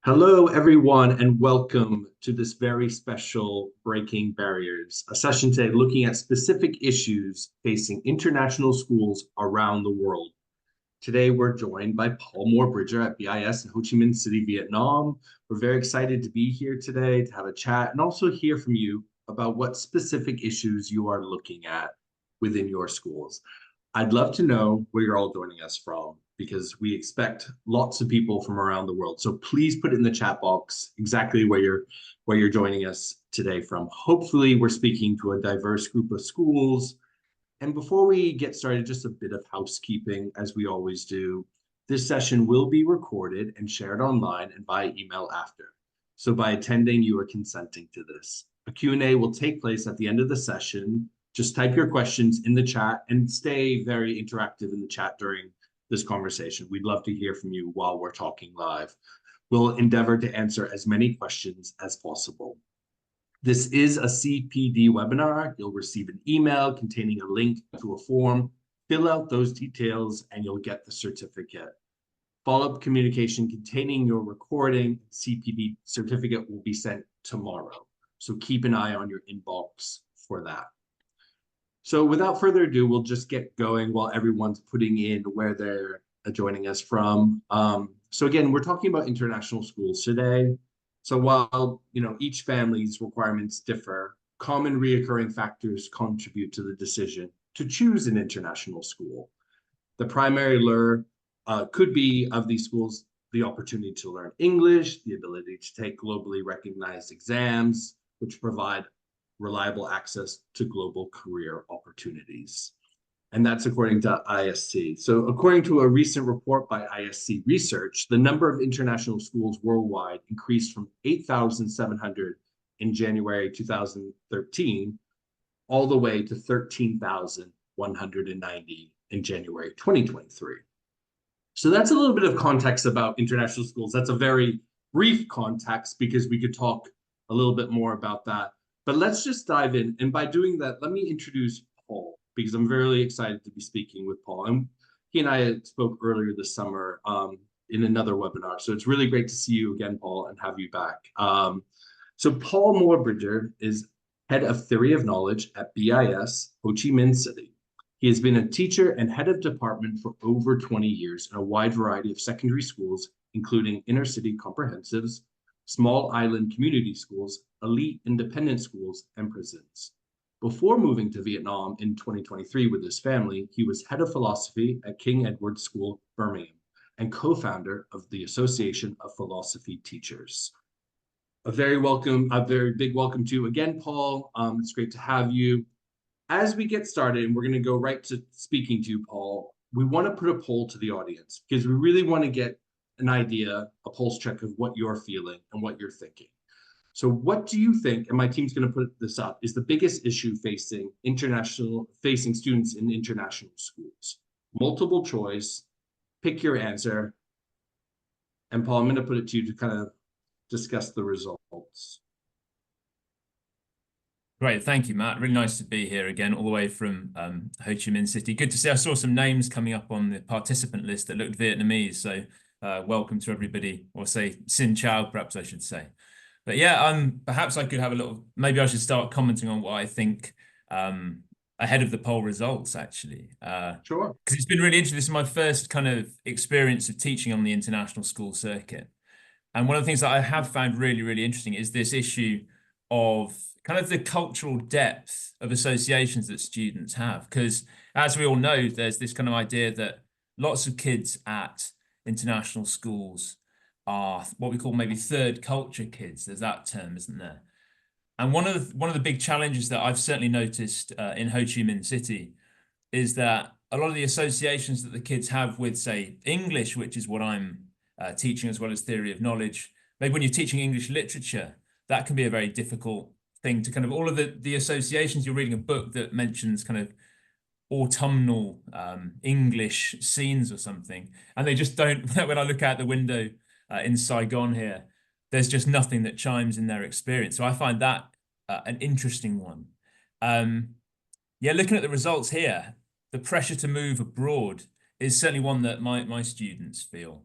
Hello, everyone, and welcome to this very special Breaking Barriers, a session today looking at specific issues facing international schools around the world. Today, we're joined by Paul Moore-Bridger at BIS in Ho Chi Minh City, Vietnam. We're very excited to be here today to have a chat and also hear from you about what specific issues you are looking at within your schools. I'd love to know where you're all joining us from because we expect lots of people from around the world. So please put it in the chat box exactly where you're joining us today from. Hopefully, we're speaking to a diverse group of schools. And before we get started, just a bit of housekeeping, as we always do. This session will be recorded and shared online and by email after. So by attending, you are consenting to this. A Q&A will take place at the end of the session. Just type your questions in the chat and stay very interactive in the chat during this conversation. We'd love to hear from you while we're talking live. We'll endeavor to answer as many questions as possible. This is a CPD webinar. You'll receive an email containing a link to a form. Fill out those details and you'll get the certificate. Follow-up communication containing your recording CPD certificate will be sent tomorrow. So keep an eye on your inbox for that. So without further ado, we'll just get going while everyone's putting in where they're joining us from. So again, we're talking about international schools today. So while each family's requirements differ, common reoccurring factors contribute to the decision to choose an international school. The primary lure could be of these schools the opportunity to learn English, the ability to take globally recognized exams, which provide reliable access to global career opportunities. And that's according to ISC. So according to a recent report by ISC Research, the number of international schools worldwide increased from 8,700 in January 2013 all the way to 13,190 in January 2023. So that's a little bit of context about international schools. That's a very brief context because we could talk a little bit more about that. But let's just dive in. And by doing that, let me introduce Paul, because I'm very excited to be speaking with Paul. And he and I spoke earlier this summer in another webinar. So it's really great to see you again, Paul, and have you back. So Paul Moore-Bridger is head of theory of knowledge at BIS, Ho Chi Minh City. He has been a teacher and head of department for over 20 years in a wide variety of secondary schools, including inner city comprehensives, small island community schools, elite independent schools, and prisons. Before moving to Vietnam in 2023 with his family, he was head of philosophy at King Edward's School, Birmingham, and co-founder of the Association of Philosophy Teachers. A very big welcome to you again, Paul. It's great to have you. As we get started, and we're going to go right to speaking to you, Paul, we want to put a poll to the audience because we really want to get an idea, a pulse check of what you're feeling and what you're thinking. So what do you think, and my team's going to put this up, is the biggest issue facing students in international schools? Multiple choice, pick your answer. And Paul, I'm going to put it to you to kind of discuss the results. Great, thank you, Matt. Really nice to be here again, all the way from Ho Chi Minh City. Good to see. I saw some names coming up on the participant list that looked Vietnamese, so welcome to everybody, or say Xin Chào, perhaps I should say. But yeah, perhaps I could have maybe I should start commenting on what I think ahead of the poll results, actually. Sure. Because it's been really interesting. This is my first kind of experience of teaching on the international school circuit. And one of the things that I have found really, really interesting is this issue of kind of the cultural depth of associations that students have. Because as we all know, there's this kind of idea that lots of kids at international schools are what we call maybe third culture kids. There's that term, isn't there? And one of the big challenges that I've certainly noticed in Ho Chi Minh City is that a lot of the associations that the kids have with, say, English, which is what I'm teaching, as well as theory of knowledge. Maybe when you're teaching English literature, that can be a very difficult thing to kind of all of the associations. You're reading a book that mentions kind of autumnal English scenes or something, and they just don't. When I look out the window in Saigon here, there's just nothing that chimes in their experience. So I find that an interesting one. Yeah, looking at the results here, the pressure to move abroad is certainly one that my students feel.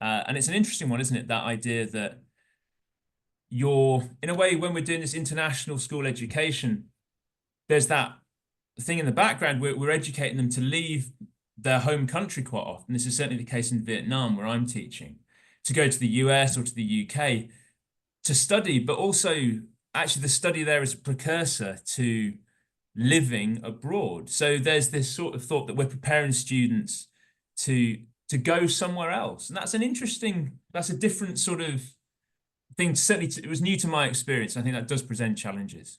And it's an interesting one, isn't it? That idea that you're, in a way, when we're doing this international school education, there's that thing in the background where we're educating them to leave their home country quite often. This is certainly the case in Vietnam, where I'm teaching, to go to the US or to the UK to study, but also actually the study there is a precursor to living abroad. So there's this sort of thought that we're preparing students to to go somewhere else, and that's a different sort of thing. Certainly, it was new to my experience. I think that does present challenges.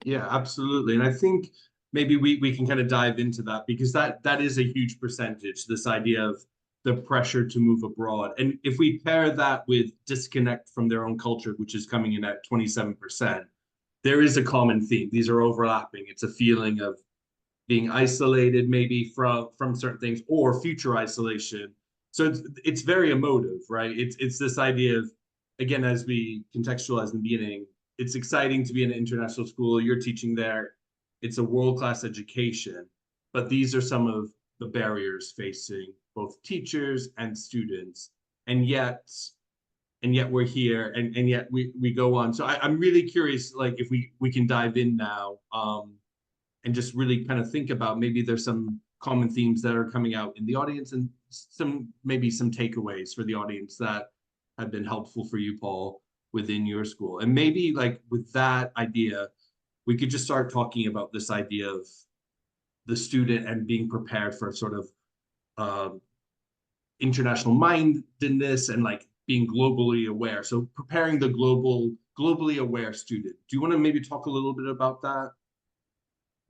Yeah, absolutely. And I think maybe we can kind of dive into that because that is a huge percentage, this idea of the pressure to move abroad. And if we pair that with disconnect from their own culture, which is coming in at 27%, there is a common theme. These are overlapping. It's a feeling of being isolated maybe from certain things or future isolation. So it's very emotive, right? It's this idea of, again, as we contextualize in the beginning, it's exciting to be in an international school. You're teaching there. It's a world-class education, but these are some of the barriers facing both teachers and students. And yet we're here and yet we go on. So I'm really curious, like if we can dive in now, and just really kind of think about maybe there's some common themes that are coming out in the audience and maybe some takeaways for the audience that have been helpful for you, Paul, within your school. And maybe like with that idea, we could just start talking about this idea of the student and being prepared for sort of international mindedness and like being globally aware. So preparing the globally aware student. Do you want to maybe talk a little bit about that?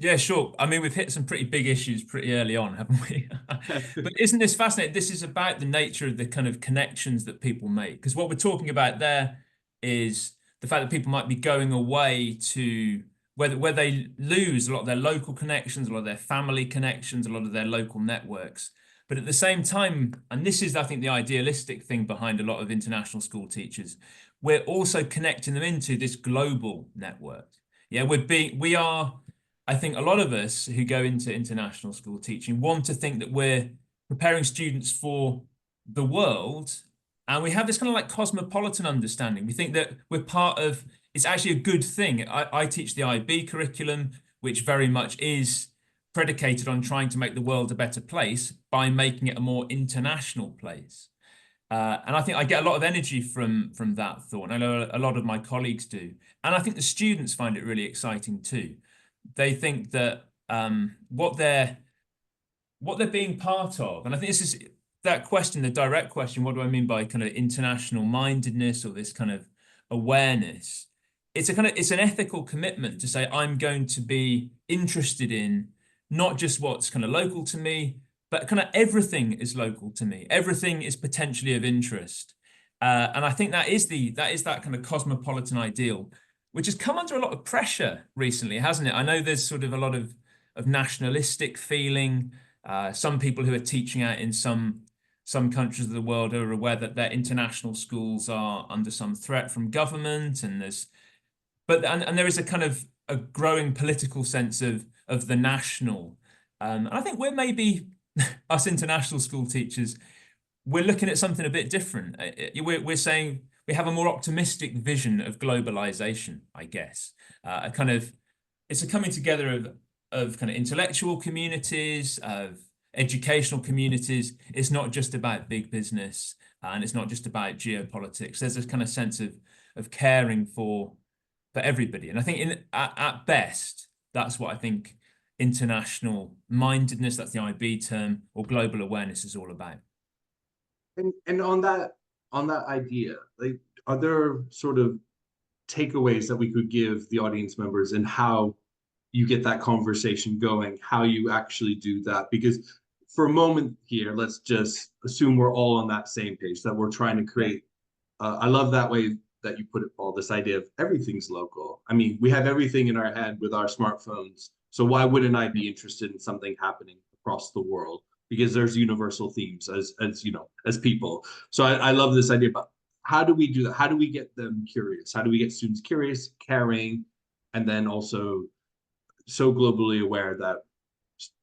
Yeah, sure. I mean, we've hit some pretty big issues pretty early on, haven't we? But isn't this fascinating? This is about the nature of the kind of connections that people make. Because what we're talking about there is the fact that people might be going away to where they lose a lot of their local connections, a lot of their family connections, a lot of their local networks. But at the same time, and this is, I think, the idealistic thing behind a lot of international school teachers, we're also connecting them into this global network. Yeah, we are. I think a lot of us who go into international school teaching want to think that we're preparing students for the world, and we have this kind of like cosmopolitan understanding. We think that we're part of, it's actually a good thing. I teach the IB curriculum, which very much is predicated on trying to make the world a better place by making it a more international place. And I think I get a lot of energy from that thought. And I know a lot of my colleagues do. And I think the students find it really exciting too. They think that what they're being part of, and I think this is that question, the direct question, what do I mean by kind of international mindedness or this kind of awareness? It's an ethical commitment to say I'm going to be interested in not just what's kind of local to me, but kind of everything is local to me. Everything is potentially of interest. And I think that is that kind of cosmopolitan ideal, which has come under a lot of pressure recently, hasn't it? I know there's sort of a lot of nationalistic feeling. Some people who are teaching out in some countries of the world are aware that their international schools are under some threat from government, and there is a kind of a growing political sense of the national. And I think we're maybe us international school teachers, we're looking at something a bit different. We're saying we have a more optimistic vision of globalization, I guess. It's a coming together of kind of intellectual communities, of educational communities. It's not just about big business, and it's not just about geopolitics. There's this kind of sense of caring for everybody. And I think at best, that's what I think international mindedness, that's the IB term, or global awareness is all about. And on that idea, like, are there sort of takeaways that we could give the audience members and how you get that conversation going, how you actually do that? Because for a moment here, let's just assume we're all on that same page, that we're trying to create. I love that way that you put it, Paul, this idea of everything's local. I mean, we have everything in our head with our smartphones. So why wouldn't I be interested in something happening across the world? Because there's universal themes as you know, as people. So I love this idea, but how do we do that? How do we get them curious? How do we get students curious, caring, and then also so globally aware that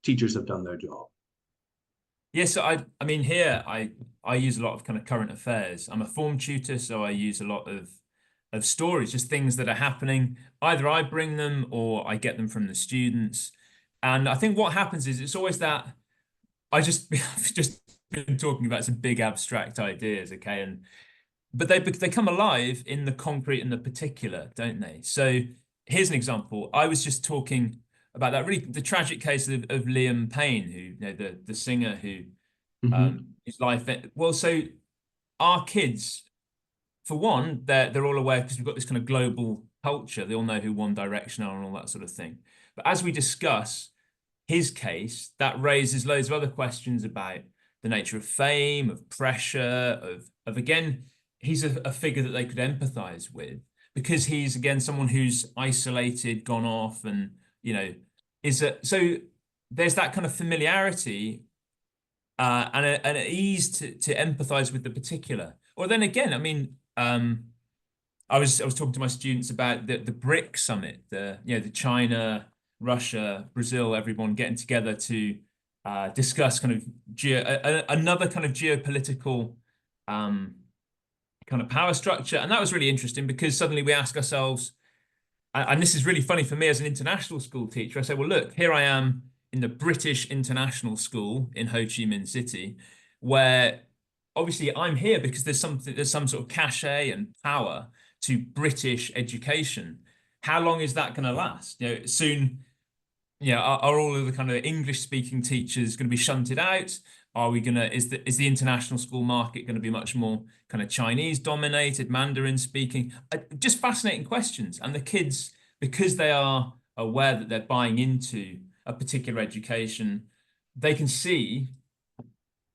teachers have done their job? Yeah, so I mean here I use a lot of kind of current affairs. I'm a form tutor, so I use a lot of stories, just things that are happening. Either I bring them or I get them from the students. And I think what happens is it's always that I've just been talking about some big abstract ideas, okay? And but they come alive in the concrete and the particular, don't they? So here's an example. I was just talking about that really the tragic case of Liam Payne, who the singer who Hmm. his life. Well, so our kids, for one, they're all aware because we've got this kind of global culture. They all know who One Direction are and all that sort of thing. But as we discuss his case, that raises loads of other questions about the nature of fame, of pressure, of again, he's a figure that they could empathize with because he's again someone who's isolated, gone off, and is a so there's that kind of familiarity and an ease to empathize with the particular. Or then again, I mean, I was talking to my students about the BRIC summit, the China, Russia, Brazil, everyone getting together to discuss kind of another kind of geopolitical kind of power structure, and that was really interesting because suddenly we ask ourselves, and this is really funny for me as an international school teacher. I say, well, look, here I am in the British International School in Ho Chi Minh City, where obviously I'm here because there's some sort of cachet and power to British education. How long is that going to last? Soon, are all of the kind of English speaking teachers going to be shunted out? Are we gonna is the international school market going to be much more kind of Chinese dominated, Mandarin speaking? Just fascinating questions. And the kids, because they are aware that they're buying into a particular education, they can see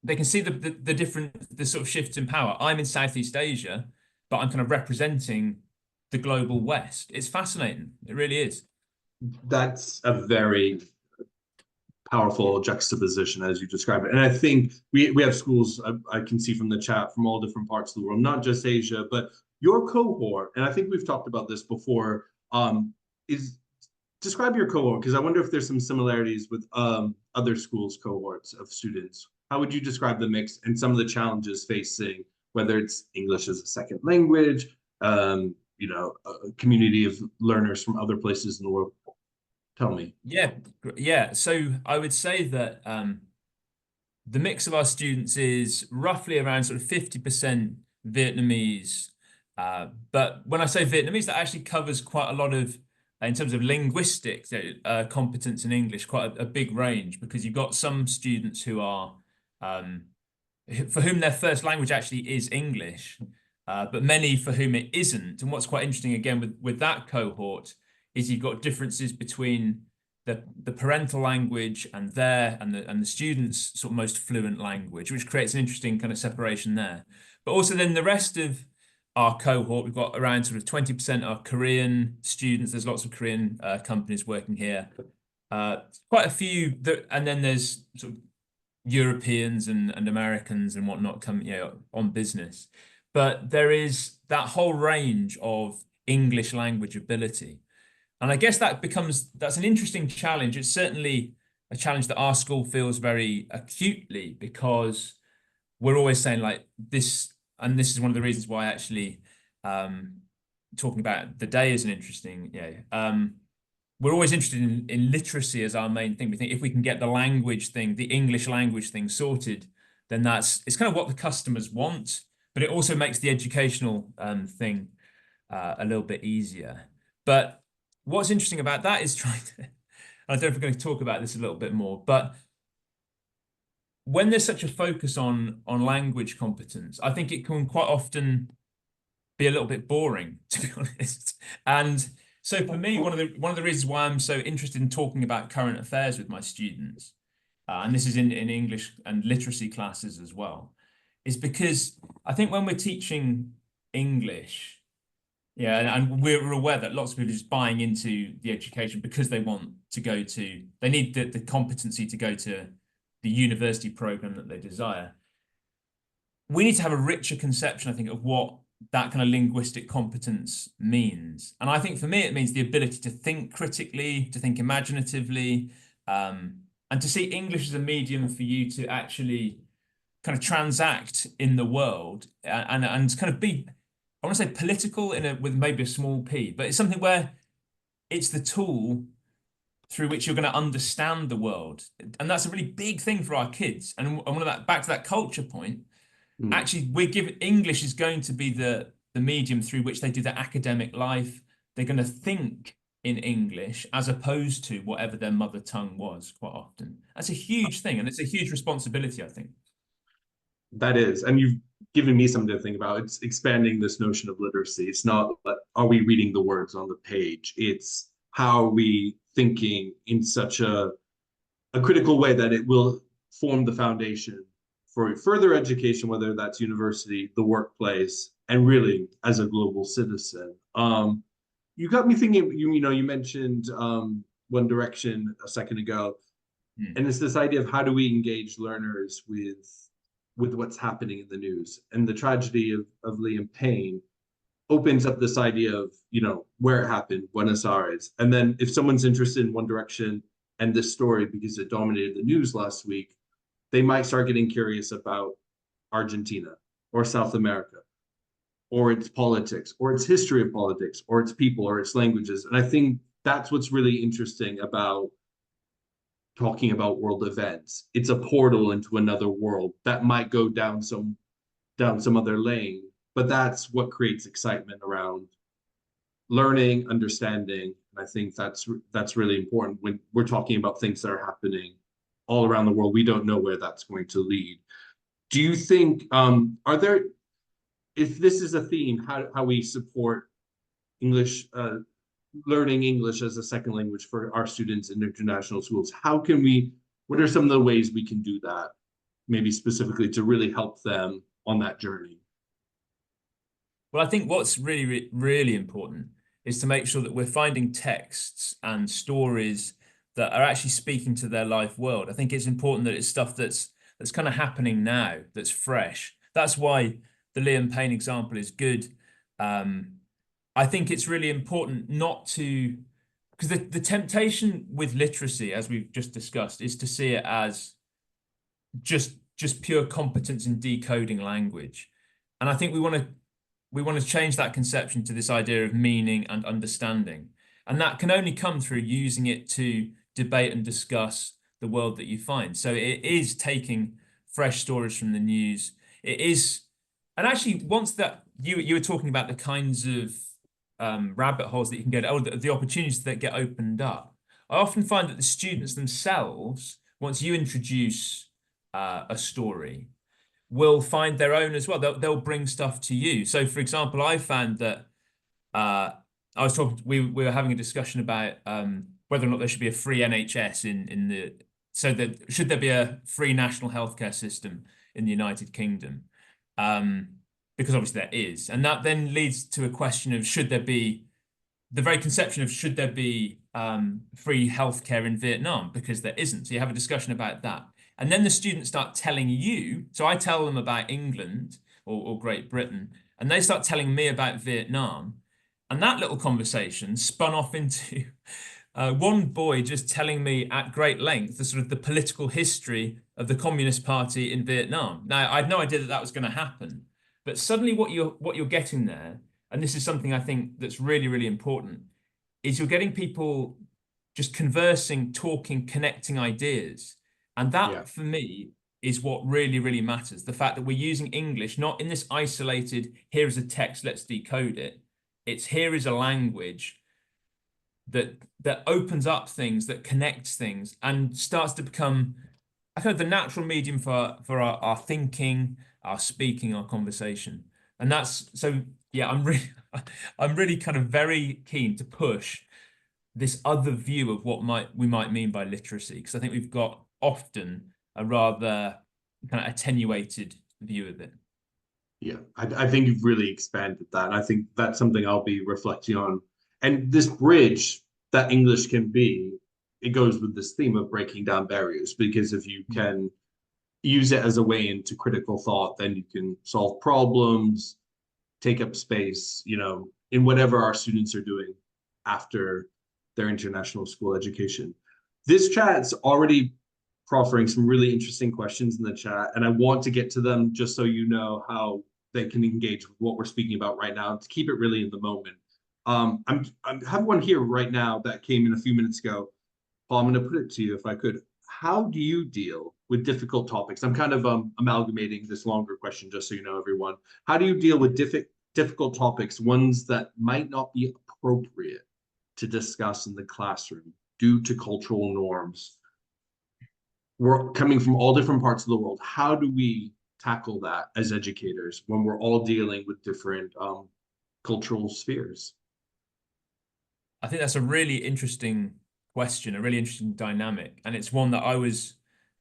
the different the sort of shifts in power. I'm in Southeast Asia, but I'm kind of representing the global West. It's fascinating. It really is. That's a very powerful juxtaposition as you describe it. And I think we have schools I can see from the chat from all different parts of the world, not just Asia, but your cohort, and I think we've talked about this before, is describe your cohort because I wonder if there's some similarities with other schools' cohorts of students. How would you describe the mix and some of the challenges facing, whether it's English as a second language, a community of learners from other places in the world? Tell me. Yeah, yeah. So I would say that the mix of our students is roughly around sort of 50% Vietnamese. But when I say Vietnamese, that actually covers quite a lot of, in terms of linguistic competence in English, quite a big range because you've got some students who are, for whom their first language actually is English, but many for whom it isn't. And what's quite interesting again with that cohort is you've got differences between the parental language and the students' sort of most fluent language, which creates an interesting kind of separation there. But also then the rest of our cohort, we've got around sort of 20% are Korean students. There's lots of Korean companies working here. Quite a few, and then there's sort of Europeans and Americans and whatnot come, on business. But there is that whole range of English language ability. And I guess that's an interesting challenge. It's certainly a challenge that our school feels very acutely because we're always saying like this, and this is one of the reasons why actually talking about the day is an interesting, we're always interested in literacy as our main thing. We think if we can get the language thing, the English language thing sorted, then it's kind of what the customers want, but it also makes the educational thing a little bit easier. But what's interesting about that is trying to, I don't know if we're going to talk about this a little bit more, but when there's such a focus on language competence, I think it can quite often be a little bit boring, to be honest. And so for me, one of the reasons why I'm so interested in talking about current affairs with my students, and this is in English and literacy classes as well, is because I think when we're teaching English, and we're aware that lots of people are just buying into the education because they want to they need the competency to go to the university program that they desire. We need to have a richer conception, I think, of what that kind of linguistic competence means. And I think for me, it means the ability to think critically, to think imaginatively, and to see English as a medium for you to actually kind of transact in the world and kind of be, I want to say political with maybe a small p, but it's something where it's the tool through which you're going to understand the world. And that's a really big thing for our kids. And one of that, back to that culture point, Mm. actually we're giving English is going to be the medium through which they do their academic life. They're going to think in English as opposed to whatever their mother tongue was quite often. That's a huge thing, and it's a huge responsibility, I think. That is, and you've given me something to think about. It's expanding this notion of literacy. It's not like, are we reading the words on the page? It's how are we thinking in such a critical way that it will form the foundation for further education, whether that's university, the workplace, and really as a global citizen. You got me thinking, you mentioned One Direction a second ago, and it's this idea of how do we engage learners with what's happening in the news. And the tragedy of Liam Payne opens up this idea of, where it happened, Buenos Aires. And then if someone's interested in One Direction and this story because it dominated the news last week, they might start getting curious about Argentina or South America or its politics or its history of politics or its people or its languages. And I think that's what's really interesting about talking about world events. It's a portal into another world that might go down some other lane, but that's what creates excitement around learning, understanding. And I think that's really important when we're talking about things that are happening all around the world. We don't know where that's going to lead. Do you think are there, if this is a theme, how we support English learning English as a second language for our students in international schools? What are some of the ways we can do that, maybe specifically to really help them on that journey? Well, I think what's really, really important is to make sure that we're finding texts and stories that are actually speaking to their life world. I think it's important that it's stuff that's kind of happening now, that's fresh. That's why the Liam Payne example is good. I think it's really important not to, because the temptation with literacy, as we've just discussed, is to see it as just pure competence in decoding language. And I think we want to change that conception to this idea of meaning and understanding. And that can only come through using it to debate and discuss the world that you find. So it is taking fresh stories from the news. It is, and actually once that you were talking about the kinds of rabbit holes that you can get, the opportunities that get opened up. I often find that the students themselves, once you introduce a story, will find their own as well. They'll bring stuff to you. So, for example, I found that I was talking. We were having a discussion about whether or not there should be a free NHS so that should there be a free national healthcare system in the United Kingdom. Because obviously there is. And that then leads to a question of should there be the very conception of should there be free healthcare in Vietnam, because there isn't. So you have a discussion about that. And then the students start telling you, so I tell them about England or Great Britain, and they start telling me about Vietnam. And that little conversation spun off into one boy just telling me at great length the sort of the political history of the Communist Party in Vietnam. Now, I had no idea that that was going to happen. But suddenly what you're getting there, and this is something I think that's really, really important, is you're getting people just conversing, talking, connecting ideas. And that, for me, is what really, really matters. The fact that we're using English, not in this isolated, here is a text, let's decode it. It's here is a language that opens up things, that connects things, and starts to become I kind of the natural medium for our thinking, our speaking, our conversation. And that's so yeah, I'm really kind of very keen to push this other view of what we might mean by literacy, because I think we've got often a rather kind of attenuated view of it. Yeah, I think you've really expanded that. I think that's something I'll be reflecting on. And this bridge that English can be, it goes with this theme of breaking down barriers, because if you can use it as a way into critical thought, then you can solve problems, take up space, in whatever our students are doing after their international school education. This chat's already proffering some really interesting questions in the chat, and I want to get to them just so you know how they can engage with what we're speaking about right now to keep it really in the moment. I have one here right now that came in a few minutes ago. Paul, I'm going to put it to you if I could. How do you deal with difficult topics? I'm kind of amalgamating this longer question just so you know, everyone. How do you deal with difficult topics, ones that might not be appropriate to discuss in the classroom due to cultural norms? We're coming from all different parts of the world. How do we tackle that as educators when we're all dealing with different cultural spheres? I think that's a really interesting question, a really interesting dynamic, and it's one that I was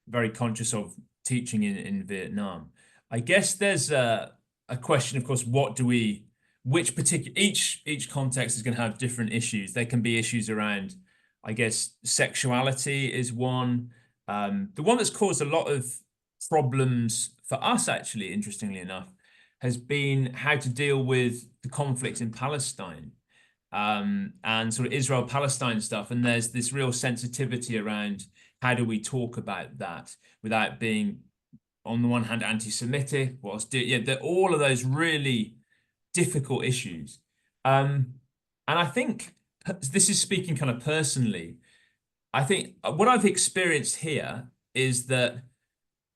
very conscious of teaching in Vietnam. I guess there's a question, of course, which particular each context is going to have different issues. There can be issues around, I guess, sexuality is one. The one that's caused a lot of problems for us, actually, interestingly enough, has been how to deal with the conflict in Palestine, and sort of Israel-Palestine stuff. And there's this real sensitivity around how do we talk about that without being, on the one hand, anti-Semitic, all of those really difficult issues. And I think this is speaking kind of personally. I think what I've experienced here is that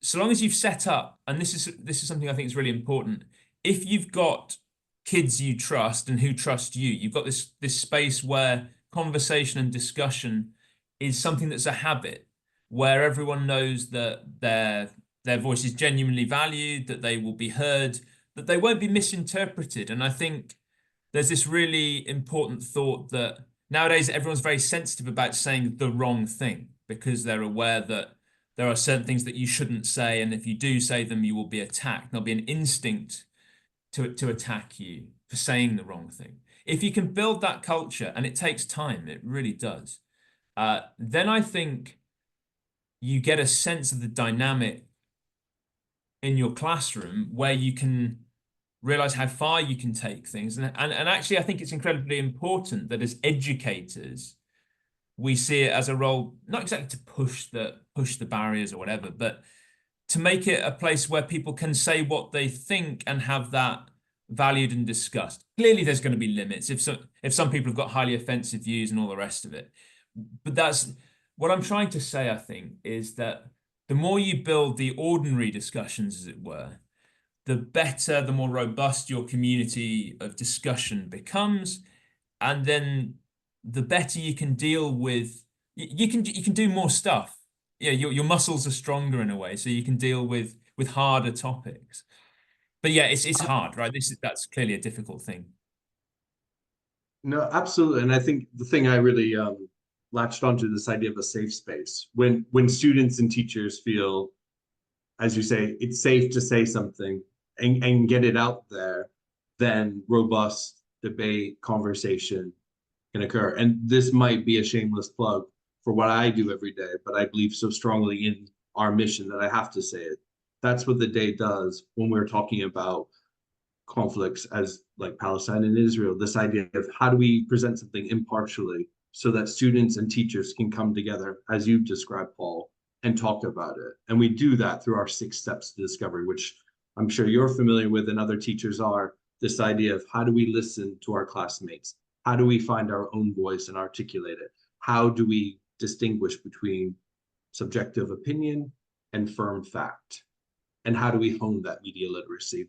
so long as you've set up, and this is something I think is really important, if you've got kids you trust and who trust you, you've got this space where conversation and discussion is something that's a habit, where everyone knows that their voice is genuinely valued, that they will be heard, that they won't be misinterpreted. And I think there's this really important thought that nowadays everyone's very sensitive about saying the wrong thing because they're aware that there are certain things that you shouldn't say, and if you do say them, you will be attacked. There'll be an instinct to attack you for saying the wrong thing. If you can build that culture, and it takes time, it really does, then I think you get a sense of the dynamic in your classroom where you can realize how far you can take things. And actually, I think it's incredibly important that as educators, we see it as a role, not exactly to push the barriers or whatever, but to make it a place where people can say what they think and have that valued and discussed. Clearly, there's going to be limits if some people have got highly offensive views and all the rest of it. But that's what I'm trying to say, I think, is that the more you build the ordinary discussions, as it were, the better, the more robust your community of discussion becomes, and then the better you can deal with. You can do more stuff. Yeah, your muscles are stronger in a way, so you can deal with harder topics. But yeah, it's hard, right? That's clearly a difficult thing. No, absolutely. And I think the thing I really latched onto this idea of a safe space. When students and teachers feel, as you say, it's safe to say something and get it out there, then robust debate, conversation can occur. And this might be a shameless plug for what I do every day, but I believe so strongly in our mission that I have to say it. That's what the day does when we're talking about conflicts as like Palestine and Israel, this idea of how do we present something impartially so that students and teachers can come together, as you've described, Paul, and talk about it. And we do that through our 6 steps to discovery, which I'm sure you're familiar with and other teachers are, this idea of how do we listen to our classmates? How do we find our own voice and articulate it? How do we distinguish between subjective opinion and firm fact? And how do we hone that media literacy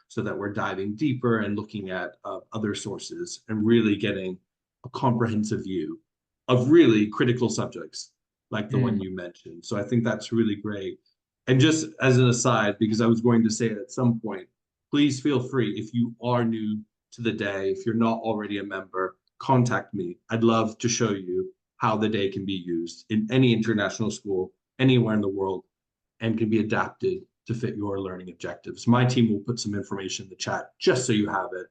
so that we're diving deeper and looking at other sources and really getting a comprehensive view of really critical subjects like the one you mentioned. So I think that's really great. And just as an aside, because I was going to say it at some point, please feel free, if you are new to the day, if you're not already a member, contact me. I'd love to show you how the day can be used in any international school, anywhere in the world, and can be adapted to fit your learning objectives. My team will put some information in the chat just so you have it.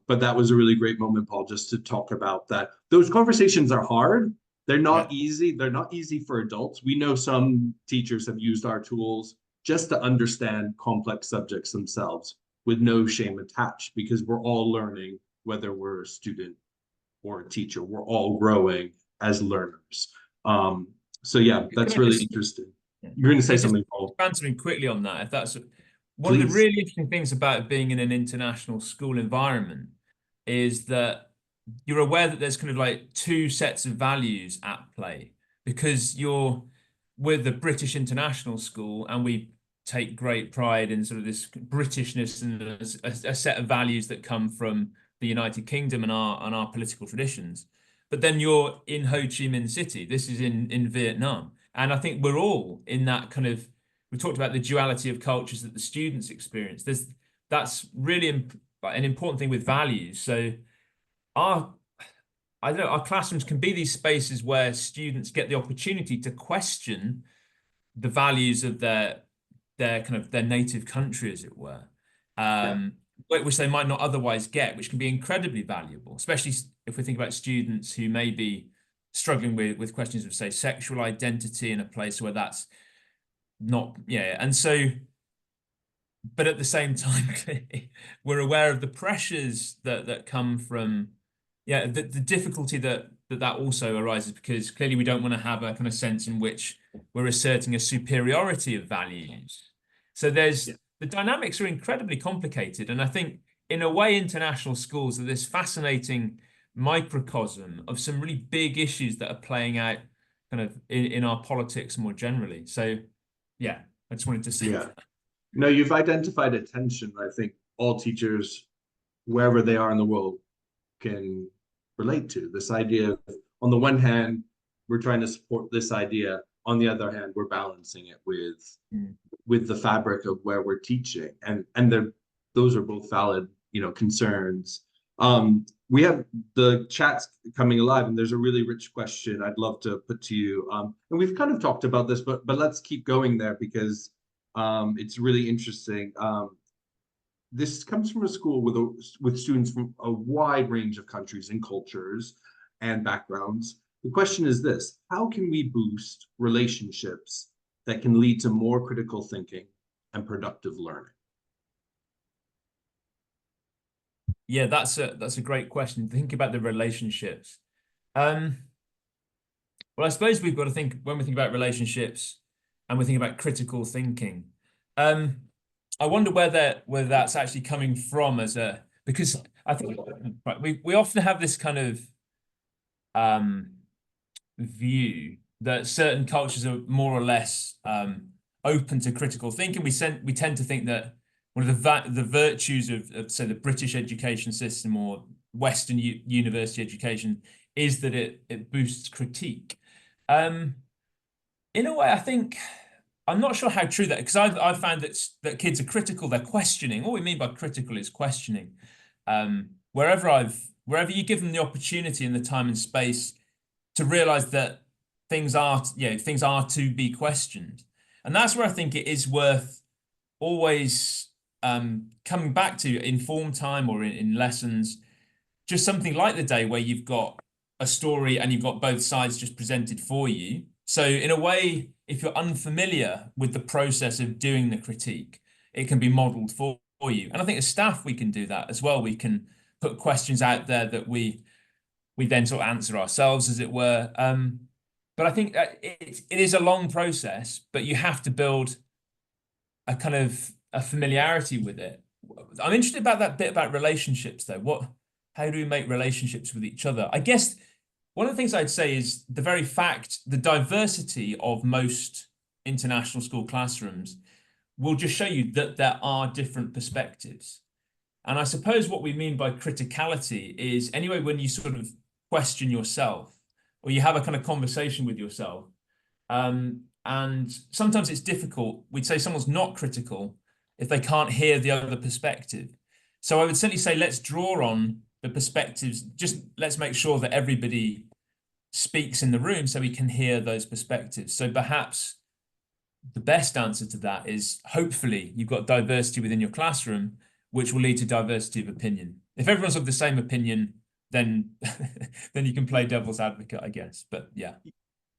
But that was a really great moment, Paul, just to talk about that. Those conversations are hard. They're not easy. They're not easy for adults. We know some teachers have used our tools just to understand complex subjects themselves with no shame attached, because we're all learning, whether we're a student or a teacher. We're all growing as learners. So yeah, Can that's I really just, interesting. yeah. You're going to Can say I just something, Paul? expand something quickly on that? If that's one of the Please. really interesting things about being in an international school environment is that you're aware that there's kind of like two sets of values at play because you're with the British international school and we take great pride in sort of this Britishness and a set of values that come from the United Kingdom and our political traditions. But then you're in Ho Chi Minh City. This is in Vietnam. And I think we're all in that kind of, we talked about the duality of cultures that the students experience. That's really an important thing with values. So our I don't know, our classrooms can be these spaces where students get the opportunity to question the values of their kind of their native country, as it were, Yeah. um, which they might not otherwise get, which can be incredibly valuable, especially if we think about students who may be struggling with questions of, say, sexual identity in a place where that's not, yeah. And so, but at the same time, we're aware of the pressures that come from, yeah, the difficulty that also arises because clearly we don't want to have a kind of sense in which we're asserting a superiority of values. So Yeah. the dynamics are incredibly complicated, and I think in a way, international schools are this fascinating microcosm of some really big issues that are playing out kind of in our politics more generally. So, yeah, I just wanted to say Yeah. that. No, you've identified a tension I think all teachers, wherever they are in the world, can relate to. This idea of, on the one hand, we're trying to support this idea. On the other hand, we're balancing it Mm. with the fabric of where we're teaching. And those are both valid, concerns. We have the chats coming alive, and there's a really rich question I'd love to put to you. And we've kind of talked about this, but let's keep going there because it's really interesting. This comes from a school with students from a wide range of countries and cultures and backgrounds. The question is this: how can we boost relationships that can lead to more critical thinking and productive learning? Yeah, that's a great question. Think about the relationships. Um, well, I suppose we've got to think when we think about relationships and we think about critical thinking. Um, I wonder whether that's actually coming from as a because I think right, we often have this kind of um view that certain cultures are more or less open to critical thinking. We tend to think that one of the virtues of say the British education system or Western university education is that it boosts critique. Um, in a way, I think I'm not sure how true that because I've found that kids are critical. They're questioning. All we mean by critical is questioning. Wherever you give them the opportunity and the time and space to realize that things are to be questioned, and that's where I think it is worth always coming back to in form time or in lessons, just something like the day where you've got a story and you've got both sides just presented for you. So in a way, if you're unfamiliar with the process of doing the critique, it can be modeled for you. And I think as staff, we can do that as well. We can put questions out there that we then sort of answer ourselves, as it were. But I think that it is a long process, but you have to build a kind of a familiarity with it. I'm interested about that bit about relationships, though. How do we make relationships with each other? I guess one of the things I'd say is the diversity of most international school classrooms will just show you that there are different perspectives. And I suppose what we mean by criticality is anyway, when you sort of question yourself or you have a kind of conversation with yourself. And sometimes it's difficult. We'd say someone's not critical if they can't hear the other perspective. So I would certainly say let's draw on the perspectives. Just let's make sure that everybody speaks in the room so we can hear those perspectives. So perhaps the best answer to that is hopefully you've got diversity within your classroom, which will lead to diversity of opinion. If everyone's of the same opinion, then then you can play devil's advocate, I guess. But yeah.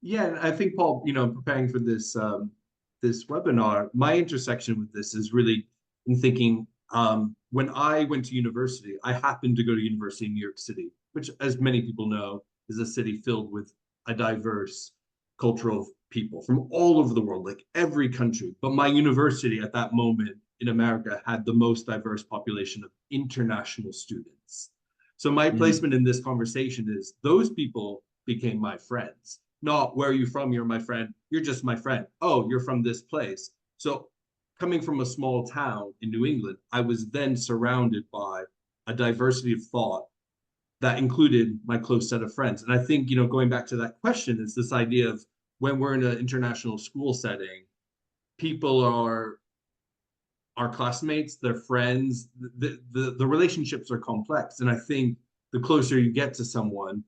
Yeah, and I think, Paul, preparing for this webinar, my intersection with this is really in thinking, when I went to university, I happened to go to university in New York City, which, as many people know, is a city filled with a diverse cultural people from all over the world, like every country. But my university at that moment in America had the most diverse population of international students. So my Mm. placement in this conversation is those people became my friends. Not where are you from? You're my friend. You're just my friend. Oh, you're from this place. So coming from a small town in New England, I was then surrounded by a diversity of thought that included my close set of friends. And I think, going back to that question, is this idea of when we're in an international school setting, people are our classmates, their friends, the relationships are complex. And I think the closer you get to someone,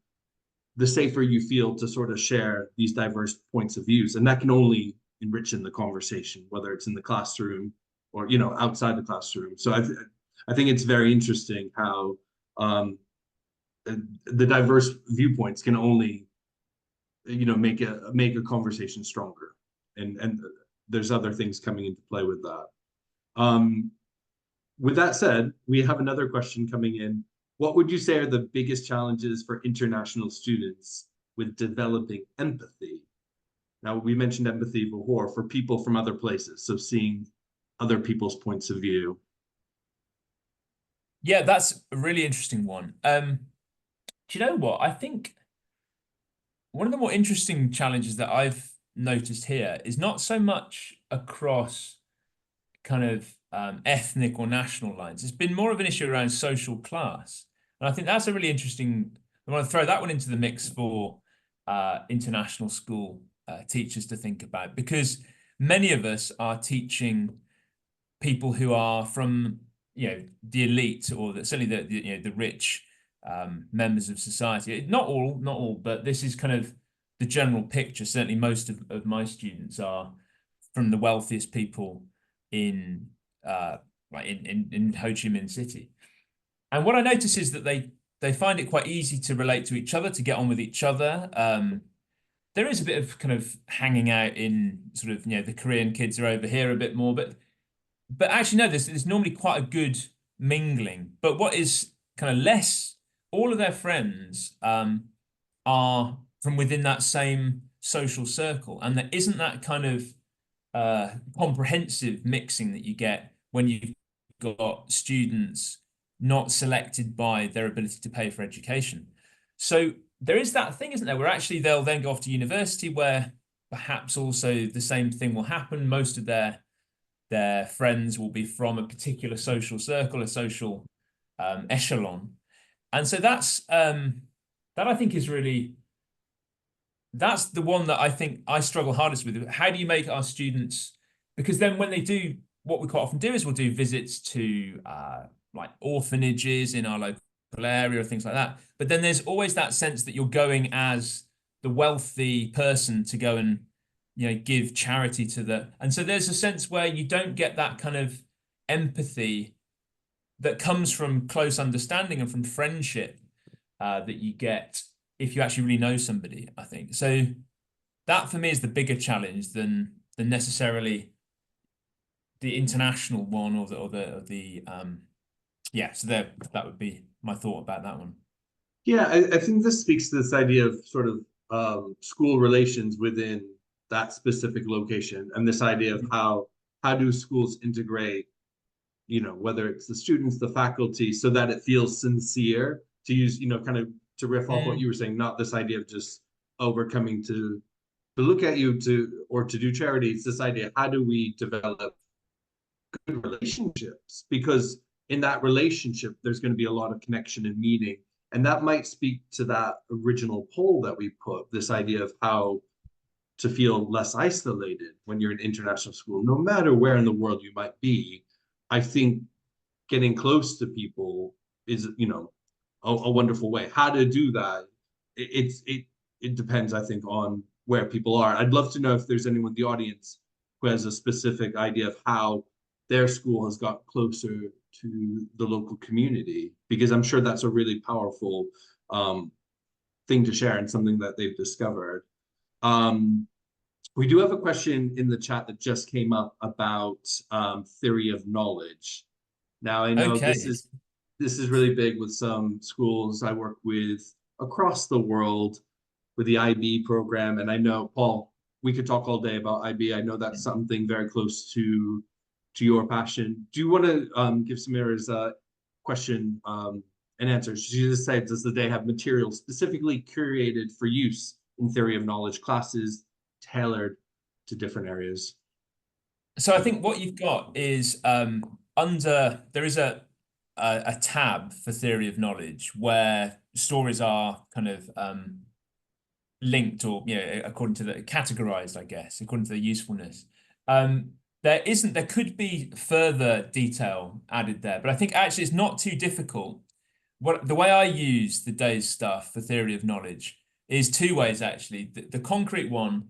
the safer you feel to sort of share these diverse points of views. And that can only enrich in the conversation, whether it's in the classroom or, outside the classroom. So I think it's very interesting how the diverse viewpoints can only, make a conversation stronger. And there's other things coming into play with that. Um, with that said, we have another question coming in. What would you say are the biggest challenges for international students with developing empathy? Now, we mentioned empathy before for people from other places, so seeing other people's points of view. Yeah, that's a really interesting one. Do you know what? I think one of the more interesting challenges that I've noticed here is not so much across kind of ethnic or national lines. It's been more of an issue around social class. And I think that's a really interesting, I want to throw that one into the mix for international school teachers to think about, because many of us are teaching people who are from, the elite, or certainly the rich members of society. Not all, but this is kind of the general picture. Certainly most of my students are from the wealthiest people in like in Ho Chi Minh City. And what I notice is that they find it quite easy to relate to each other, to get on with each other. There is a bit of kind of hanging out in sort of, the Korean kids are over here a bit more, but actually no, there's normally quite a good mingling. But what is kind of less, all of their friends are from within that same social circle, and there isn't that kind of comprehensive mixing that you get when you've got students not selected by their ability to pay for education. So there is that thing, isn't there, where actually they'll then go off to university where perhaps also the same thing will happen. Most of their friends will be from a particular social circle, a social echelon. And so that I think is really, that's the one that I think I struggle hardest with. How do you make our students, because then when they do, what we quite often do is we'll do visits to like orphanages in our local area or things like that. But then there's always that sense that you're going as the wealthy person to go and, give charity to and so there's a sense where you don't get that kind of empathy that comes from close understanding and from friendship that you get if you actually really know somebody, I think. So that for me is the bigger challenge than necessarily the international one or the yeah. So that would be my thought about that one. Yeah, I think this speaks to this idea of sort of school relations within that specific location, and this idea of how do schools integrate, whether it's the students, the faculty, so that it feels sincere, to use, kind of to riff off what Mm. you were saying, not this idea of just, oh, we're coming to look at you or to do charity. It's this idea, how do we develop good relationships? Because in that relationship, there's going to be a lot of connection and meaning. And that might speak to that original poll that we put, this idea of how to feel less isolated when you're in international school, no matter where in the world you might be. I think getting close to people is, a wonderful way. How to do that? It depends, I think, on where people are. I'd love to know if there's anyone in the audience who has a specific idea of how their school has got closer to the local community, because I'm sure that's a really powerful thing to share and something that they've discovered. We do have a question in the chat that just came up about theory of knowledge. Now, I know Okay. this is really big with some schools I work with across the world. with the IB program. And I know, Paul, we could talk all day about IB. I know that's something very close to your passion. Do you want to give Samira's question and answer? She just said, does the day have material specifically curated for use in theory of knowledge classes tailored to different areas? So I think what you've got is there is a tab for theory of knowledge where stories are kind of linked, or according to the categorized, I guess, according to their usefulness. There could be further detail added there, but I think actually it's not too difficult. The way I use the day's stuff for theory of knowledge is two ways, actually. The concrete one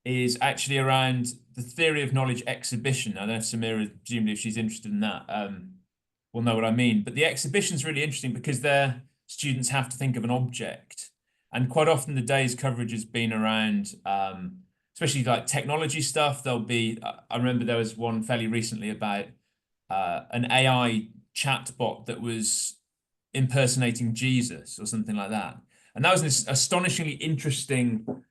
is actually around the theory of knowledge exhibition. I don't know if Samira, presumably if she's interested in that, will know what I mean. But the exhibition is really interesting because their students have to think of an object. And quite often the day's coverage has been around, especially like technology stuff. There'll be, I remember there was one fairly recently about an AI chatbot that was impersonating Jesus or something like that. And that was an astonishingly interesting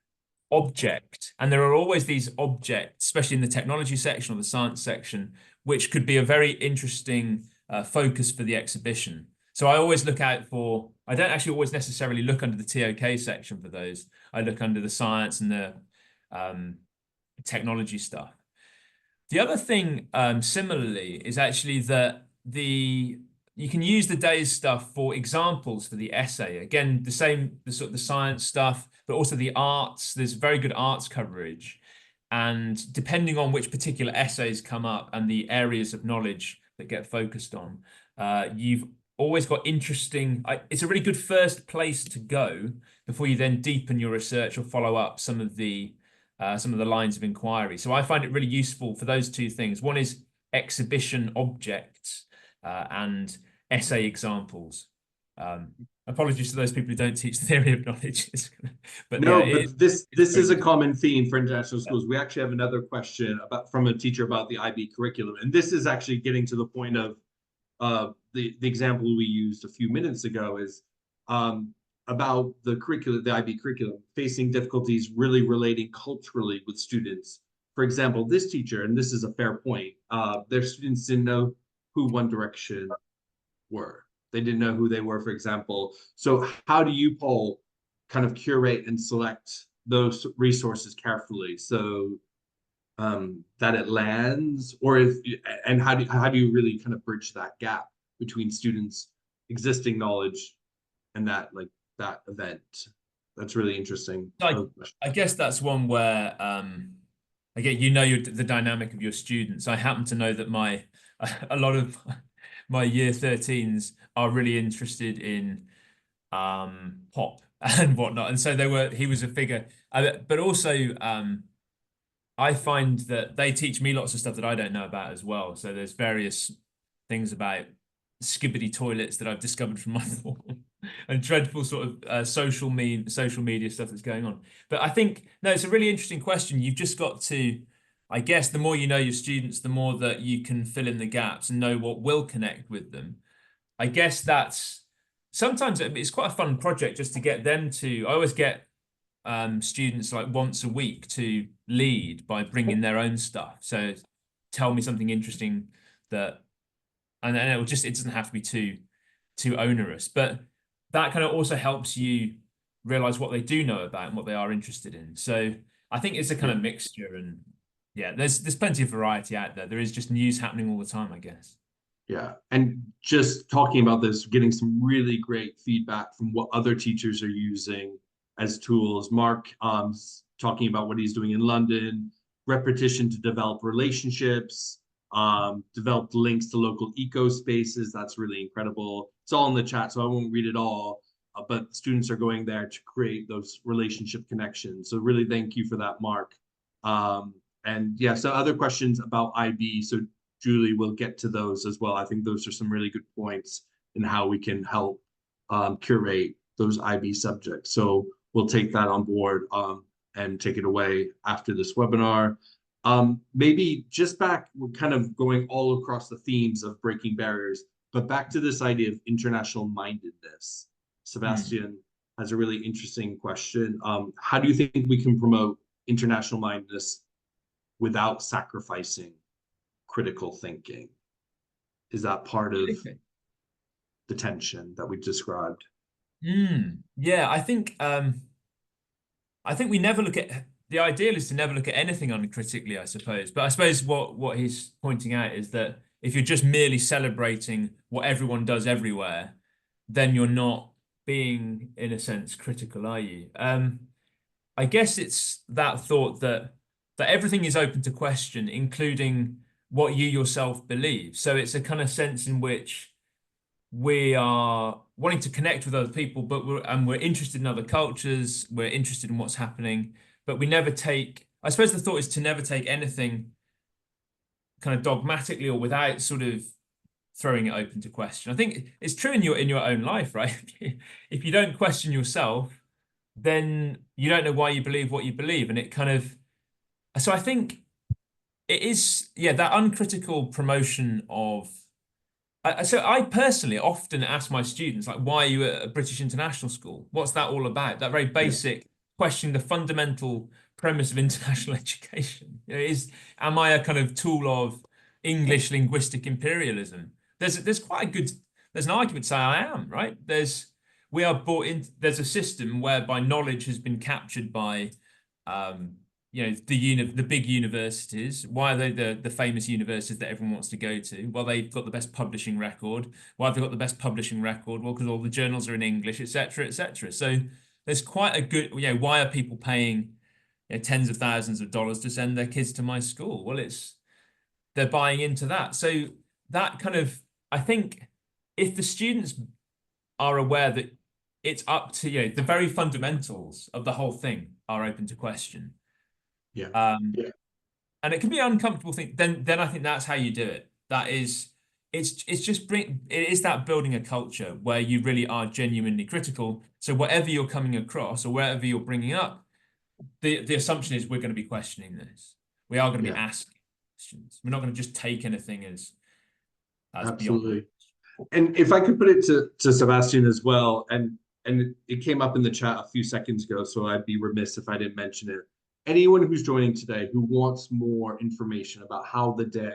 object. And there are always these objects, especially in the technology section or the science section, which could be a very interesting focus for the exhibition. So I always look out for, I don't actually always necessarily look under the TOK section for those. I look under the science and the technology stuff. The other thing similarly is actually that you can use the day's stuff for examples for the essay. Again, the sort of the science stuff, but also the arts. There's very good arts coverage. And depending on which particular essays come up and the areas of knowledge that get focused on, you've always got interesting, it's a really good first place to go before you then deepen your research or follow up some of the lines of inquiry. So I find it really useful for those two things. One is exhibition objects and essay examples. Apologies to those people who don't teach theory of knowledge. But no, yeah, but this is a common theme for international schools. We actually have another question from a teacher about the IB curriculum, and this is actually getting to the point of the example we used a few minutes ago is about the curriculum, the IB curriculum, facing difficulties really relating culturally with students. For example, this teacher, and this is a fair point, their students didn't know who One Direction were. They didn't know who they were, for example. So how do you, Paul, kind of curate and select those resources carefully so that it lands, and how do you really kind of bridge that gap between students' existing knowledge and that event? That's really interesting. I guess that's one where again, the dynamic of your students. I happen to know that a lot of my year 13s are really interested in pop and whatnot, and so he was a figure, but also I find that they teach me lots of stuff that I don't know about as well. So there's various things about skibbity toilets that I've discovered from my form and dreadful sort of social media stuff that's going on. But I think, no, it's a really interesting question. You've just got to, I guess, the more you know your students, the more that you can fill in the gaps and know what will connect with them. I guess sometimes it's quite a fun project just to get them to, I always get students like once a week to lead by bringing their own stuff. So tell me something interesting and then it doesn't have to be too onerous, but that kind of also helps you realize what they do know about and what they are interested in. So I think it's a kind of mixture, and yeah, there's plenty of variety out there. There is just news happening all the time, I guess. Yeah, and just talking about this, getting some really great feedback from what other teachers are using as tools. Mark talking about what he's doing in London, repetition to develop relationships, developed links to local eco spaces. That's really incredible. It's all in the chat, so I won't read it all, but students are going there to create those relationship connections. So really thank you for that, Mark. And yeah, so other questions about IB. So Julie will get to those as well. I think those are some really good points in how we can help curate those IB subjects. So we'll take that on board and take it away after this webinar. Maybe just we're kind of going all across the themes of breaking barriers, but back to this idea of international mindedness. Sebastian, has a really interesting question. How do you think we can promote international mindedness without sacrificing critical thinking? Is that part of Okay. the tension that we described? Yeah, I think we never look at the ideal is to never look at anything uncritically, I suppose. But I suppose what he's pointing out is that if you're just merely celebrating what everyone does everywhere, then you're not being, in a sense, critical, are you? I guess it's that thought that everything is open to question, including what you yourself believe. So it's a kind of sense in which we are wanting to connect with other people, but we're interested in other cultures, we're interested in what's happening, but we never take, I suppose the thought is to never take anything kind of dogmatically or without sort of throwing it open to question. I think it's true in your own life, right? If you don't question yourself, then you don't know why you believe what you believe. And it kind of, so I think it is, yeah, that uncritical promotion of, so I personally often ask my students, like, why are you at a British international school? What's that all about? That very Yeah, basic question, the fundamental premise of international education. Am I a kind of tool of English linguistic imperialism? There's quite a good, there's an argument to say I am, right? We are brought in, there's a system whereby knowledge has been captured by um, the big universities. Why are they the famous universities that everyone wants to go to? Well, they've got the best publishing record. Why have they got the best publishing record? Well, because all the journals are in English, etc., etc. So there's quite a good, why are people paying tens of thousands of dollars to send their kids to my school? Well, they're buying into that. So that kind of, I think if the students are aware that it's up to, the very fundamentals of the whole thing are open to question. yeah, Yeah. And it can be an uncomfortable thing. Then I think that's how you do it. That is, it is that building a culture where you really are genuinely critical. So whatever you're coming across or whatever you're bringing up, the assumption is we're going to be questioning this. We are going to be yeah, asking questions. We're not going to just take anything as beyond. absolutely. And if I could put it to Sebastian as well, and it came up in the chat a few seconds ago, so I'd be remiss if I didn't mention it. Anyone who's joining today who wants more information about how the day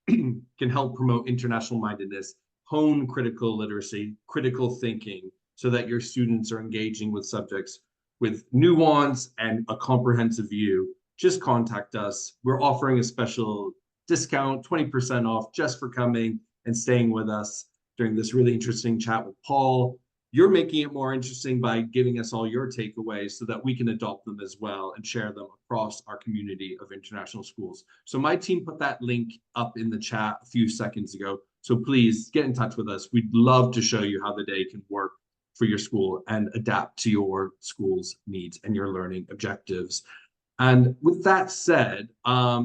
can help promote international mindedness, hone critical literacy, critical thinking, so that your students are engaging with subjects with nuance and a comprehensive view, just contact us. We're offering a special discount, 20% off just for coming and staying with us during this really interesting chat with Paul. You're making it more interesting by giving us all your takeaways so that we can adopt them as well and share them across our community of international schools. So my team put that link up in the chat a few seconds ago. So please get in touch with us. We'd love to show you how the day can work for your school and adapt to your school's needs and your learning objectives. And with that said, I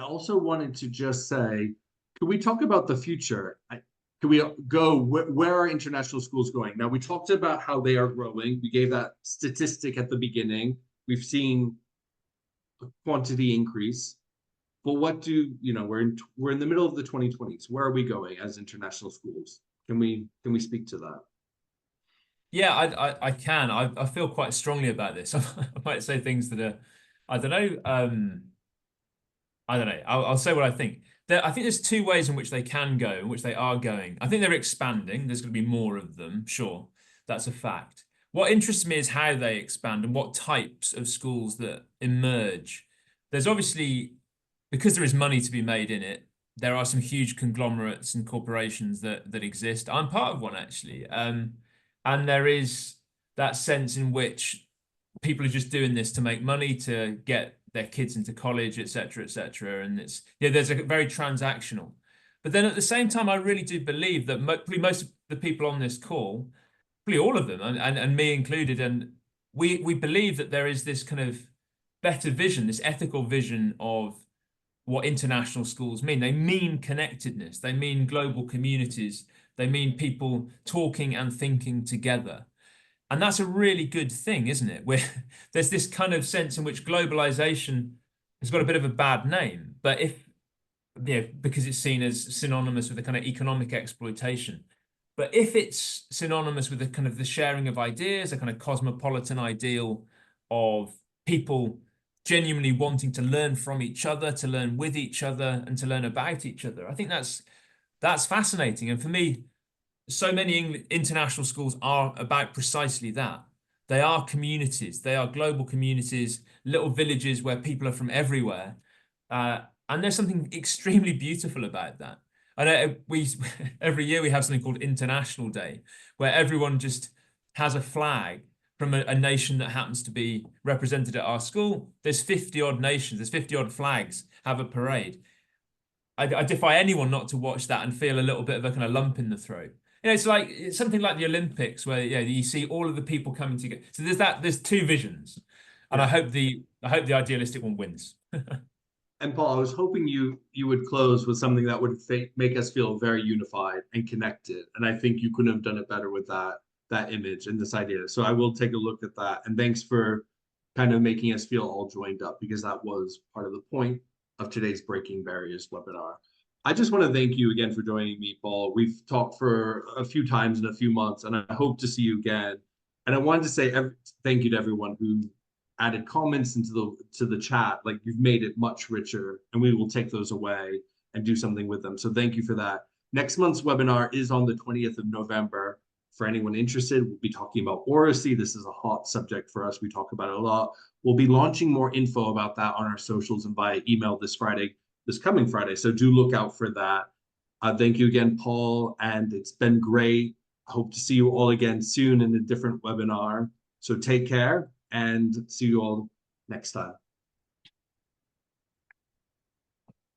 also wanted to just say, can we talk about the future? Can we go, where are international schools going? Now, we talked about how they are growing. We gave that statistic at the beginning. We've seen a quantity increase. But what we're in the middle of the 2020s. Where are we going as international schools? Can we speak to that? Yeah, I can. I feel quite strongly about this. I might say things that are, I don't know. I don't know. I'll say what I think. I think there's two ways in which they can go, in which they are going. I think they're expanding. There's going to be more of them. Sure, that's a fact. What interests me is how they expand and what types of schools that emerge. There's obviously, because there is money to be made in it, there are some huge conglomerates and corporations that exist. I'm part of one actually. And there is that sense in which people are just doing this to make money, to get their kids into college, etc., etc. And there's a very transactional. But then at the same time, I really do believe that most of the people on this call, probably all of them, and me included, and we believe that there is this kind of better vision, this ethical vision of what international schools mean. They mean connectedness. They mean global communities. They mean people talking and thinking together. And that's a really good thing, isn't it? Where there's this kind of sense in which globalization has got a bit of a bad name, but because it's seen as synonymous with a kind of economic exploitation. But if it's synonymous with the kind of the sharing of ideas, a kind of cosmopolitan ideal of people genuinely wanting to learn from each other, to learn with each other, and to learn about each other, I think that's fascinating. And for me, so many international schools are about precisely that. They are communities, they are global communities, little villages where people are from everywhere. And there's something extremely beautiful about that. I know we every year we have something called International Day, where everyone just has a flag from a nation that happens to be represented at our school. There's 50 odd nations, there's 50 odd flags, have a parade. I defy anyone not to watch that and feel a little bit of a kind of lump in the throat. It's something like the Olympics where you see all of the people coming together. So there's two visions, and Yeah. I hope the idealistic one wins. And Paul, I was hoping you would close with something that would make us feel very unified and connected. And I think you couldn't have done it better with that image and this idea. So I will take a look at that. And thanks for kind of making us feel all joined up, because that was part of the point of today's Breaking Barriers webinar. I just want to thank you again for joining me, Paul. We've talked for a few times in a few months, and I hope to see you again. And I wanted to say thank you to everyone who added comments into the chat. Like, you've made it much richer, and we will take those away and do something with them. So thank you for that. Next month's webinar is on the 20th of November. For anyone interested, we'll be talking about oracy. This is a hot subject for us. We talk about it a lot. We'll be launching more info about that on our socials and via email this coming Friday. So do look out for that. Thank you again, Paul, and it's been great. I hope to see you all again soon in a different webinar. So take care and see you all next time.